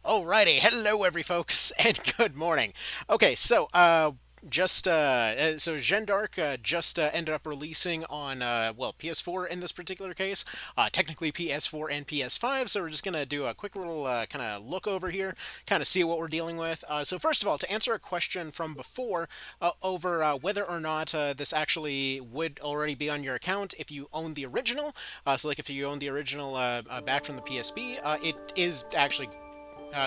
Alrighty, hello every folks, and good morning. Okay, so Jeanne d'Arc just ended up releasing on PS4 in this particular case, technically PS4 and PS5. So we're just gonna do a quick little kind of look over here, kind of see what we're dealing with. So first of all, to answer a question from before over whether or not this actually would already be on your account if you own the original. So like if you own the original back from the PSP, it is actually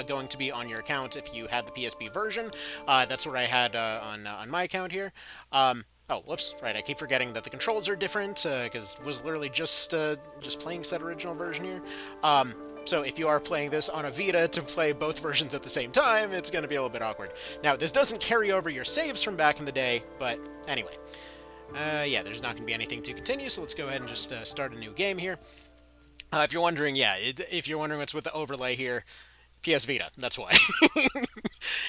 going to be on your account if you had the PSP version. That's what I had on my account here. Oh, whoops! Right, I keep forgetting that the controls are different because was literally just playing said original version here. So if you are playing this on a Vita to play both versions at the same time, it's going to be a little bit awkward. Now, this doesn't carry over your saves from back in the day, but anyway. Yeah, there's not going to be anything to continue, so let's go ahead and just start a new game here. If you're wondering, if you're wondering what's with the overlay here, PS Vita, that's why.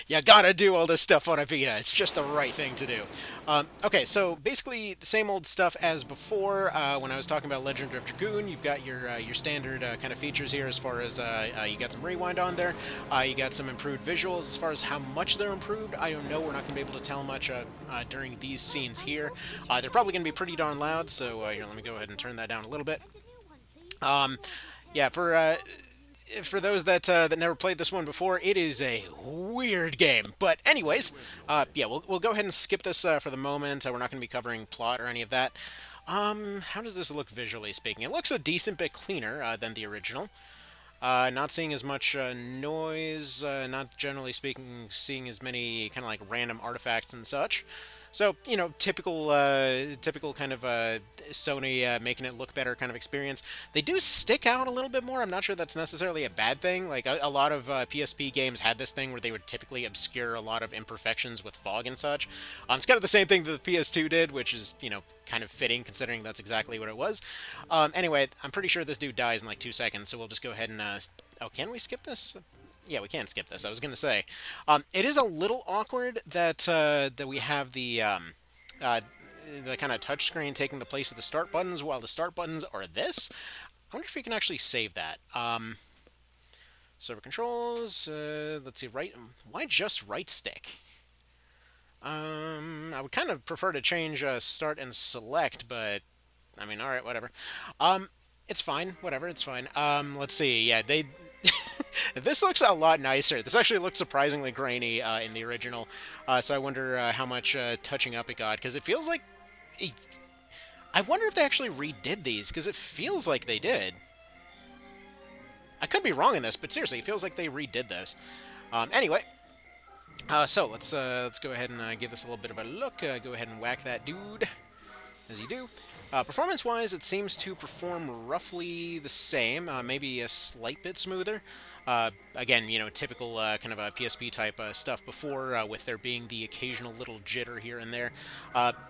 You gotta do all this stuff on a Vita. It's just the right thing to do. Okay, so basically same old stuff as before. When I was talking about Legend of Dragoon, you've got your standard kind of features here as far as you got some rewind on there. You got some improved visuals. As far as how much they're improved, I don't know. We're not going to be able to tell much during these scenes here. They're probably going to be pretty darn loud, so here, let me go ahead and turn that down a little bit. Yeah, for those that never played this one before, it is a weird game. But anyways, yeah, we'll go ahead and skip this for the moment. We're not going to be covering plot or any of that. How does this look visually speaking? It looks a decent bit cleaner than the original. Not seeing as much noise, not generally speaking seeing as many kind of like random artifacts and such. So, typical kind of Sony making it look better kind of experience. They do stick out a little bit more. I'm not sure that's necessarily a bad thing. Like, a lot of PSP games had this thing where they would typically obscure a lot of imperfections with fog and such. It's kind of the same thing that the PS2 did, which is, kind of fitting considering that's exactly what it was. Anyway, I'm pretty sure this dude dies in like 2 seconds, so we'll just go ahead and... oh, can we skip this? Yeah, we can skip this. I was going to say, it is a little awkward that that we have the kind of touchscreen taking the place of the start buttons, while the start buttons are this. I wonder if we can actually save that. Server controls. Let's see. Right. Why just right stick? I would kind of prefer to change start and select, but I mean, all right, whatever. It's fine. Whatever. It's fine. Let's see. Yeah, they. This looks a lot nicer. This actually looks surprisingly grainy in the original, so I wonder how much touching up it got, because it feels like... I wonder if they actually redid these, because it feels like they did. I could be wrong in this, but seriously, it feels like they redid this. Anyway, so let's go ahead and give this a little bit of a look. Go ahead and whack that dude, as you do. Performance-wise, it seems to perform roughly the same, maybe a slight bit smoother. Again, typical kind of a PSP type stuff before, with there being the occasional little jitter here and there.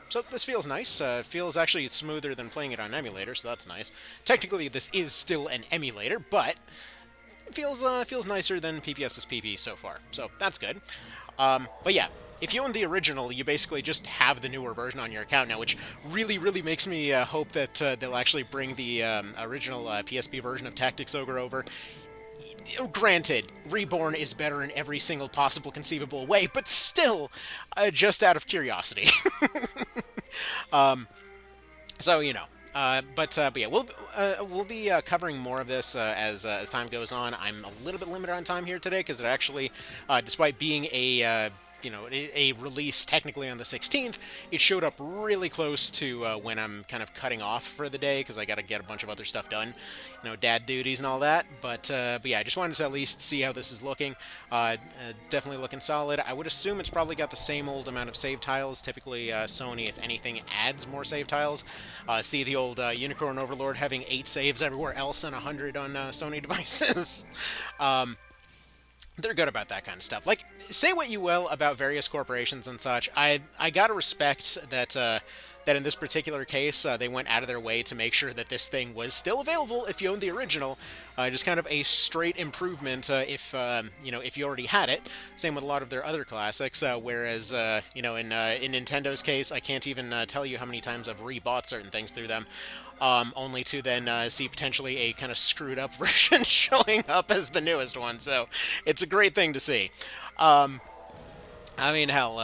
So this feels nice. Feels actually smoother than playing it on emulator, so that's nice. Technically, this is still an emulator, but it feels nicer than PPS's PP so far, so that's good. But yeah. If you own the original, you basically just have the newer version on your account now, which really, really makes me hope that they'll actually bring the original PSP version of Tactics Ogre over. Granted, Reborn is better in every single possible conceivable way, but still, just out of curiosity. So, but yeah, we'll be covering more of this as time goes on. I'm a little bit limited on time here today because it actually, despite being a release technically on the 16th, it showed up really close to when I'm kind of cutting off for the day because I got to get a bunch of other stuff done, dad duties and all that. But yeah, I just wanted to at least see how this is looking. Definitely looking solid. I would assume it's probably got the same old amount of save tiles. Typically, Sony, if anything, adds more save tiles. See the old Unicorn Overlord having 8 saves everywhere else and 100 on Sony devices. They're good about that kind of stuff. Like, say what you will about various corporations and such, I gotta respect that that in this particular case, they went out of their way to make sure that this thing was still available if you owned the original. Just kind of a straight improvement if if you already had it. Same with a lot of their other classics. Whereas in Nintendo's case, I can't even tell you how many times I've rebought certain things through them. Only to then see potentially a kind of screwed up version showing up as the newest one. So it's a great thing to see. I mean, hell,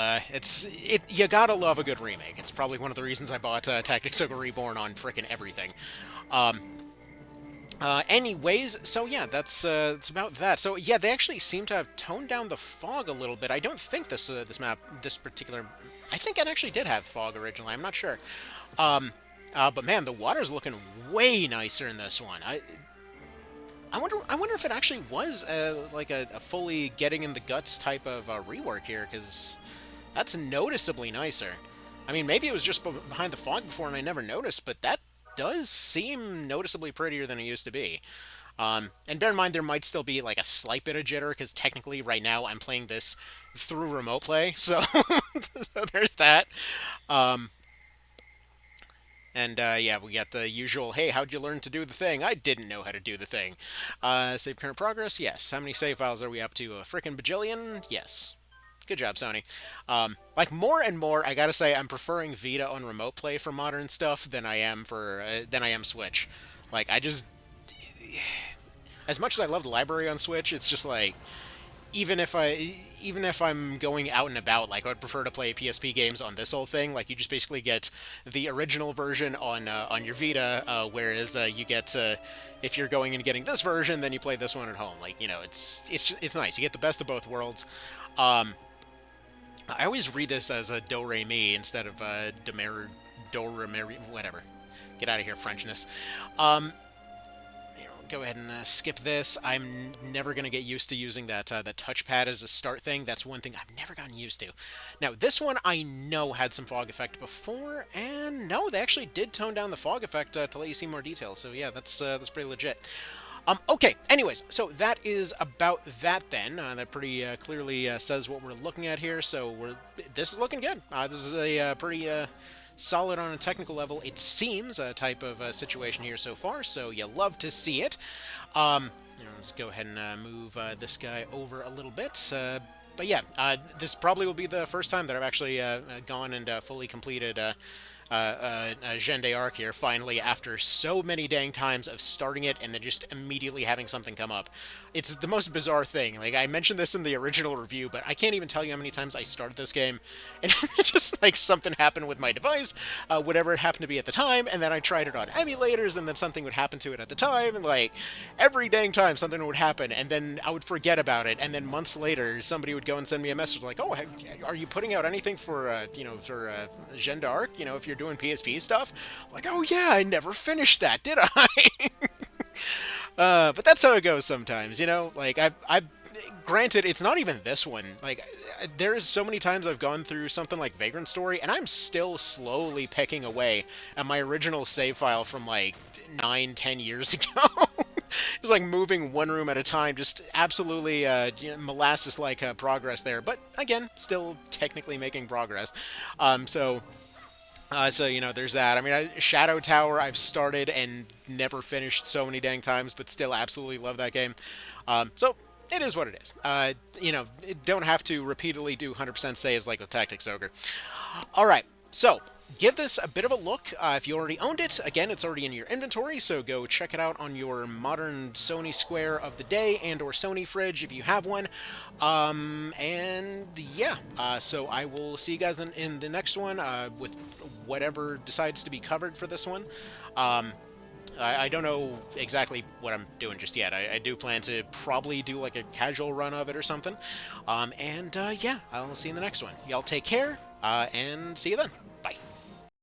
you gotta love a good remake. It's probably one of the reasons I bought Tactics Ogre Reborn on frickin' everything. Anyways, so yeah, that's it's about that. So yeah, they actually seem to have toned down the fog a little bit. I don't think this particular, I think it actually did have fog originally. I'm not sure. But man, the water's looking way nicer in this one. I wonder if it actually was like a fully getting in the guts type of rework here, because that's noticeably nicer. I mean, maybe it was just behind the fog before and I never noticed, but that does seem noticeably prettier than it used to be. And bear in mind, there might still be like a slight bit of jitter, because technically right now I'm playing this through remote play, so, so there's that. And yeah, we got the usual, hey, how'd you learn to do the thing? I didn't know how to do the thing. Save current progress? Yes. How many save files are we up to? A frickin' bajillion? Yes. Good job, Sony. Like, more and more, I gotta say, I'm preferring Vita on remote play for modern stuff than I am Switch. Like, I just... As much as I love the library on Switch, it's just like... even if I'm going out and about, like, I would prefer to play PSP games on this whole thing. Like, you just basically get the original version on your Vita, whereas you get if you're going and getting this version, then you play this one at home. Like, it's nice. You get the best of both worlds. I always read this as a do re mi instead of do re mi, whatever. Get out of here, Frenchness. Go ahead and skip this. I'm never going to get used to using that touchpad as a start thing. That's one thing I've never gotten used to. Now, this one I know had some fog effect before, and no, they actually did tone down the fog effect to let you see more details. So yeah, that's pretty legit. Okay, anyways, so that is about that then. That pretty clearly says what we're looking at here. So this is looking good. This is a pretty... solid on a technical level, it seems, a type of situation here so far, so you love to see it. Let's go ahead and move this guy over a little bit. But yeah, this probably will be the first time that I've actually gone and fully completed Jeanne d'Arc here, finally, after so many dang times of starting it and then just immediately having something come up. It's the most bizarre thing. Like, I mentioned this in the original review, but I can't even tell you how many times I started this game, and just, like, something happened with my device, whatever it happened to be at the time, and then I tried it on emulators, and then something would happen to it at the time, and, like, every dang time something would happen, and then I would forget about it, and then months later, somebody would go and send me a message like, oh, are you putting out anything for Jeanne d'Arc, if you're doing PSP stuff? I'm like, oh yeah, I never finished that, did I? But that's how it goes sometimes, like, I've granted, it's not even this one. Like, there's so many times I've gone through something like Vagrant Story, and I'm still slowly pecking away at my original save file from, like, 9-10 years ago. It's like moving one room at a time, just absolutely molasses-like progress there. But, again, still technically making progress. So, there's that. I mean, Shadow Tower, I've started and never finished so many dang times, but still absolutely love that game. So, it is what it is. Don't have to repeatedly do 100% saves like with Tactics Ogre. Alright, so, give this a bit of a look. If you already owned it, again, it's already in your inventory, so go check it out on your modern Sony Square of the day and or Sony fridge if you have one. And yeah, so I will see you guys in the next one with whatever decides to be covered for this one. I don't know exactly what I'm doing just yet. I do plan to probably do like a casual run of it or something. Yeah, I'll see you in the next one. Y'all take care, and see you then. Bye.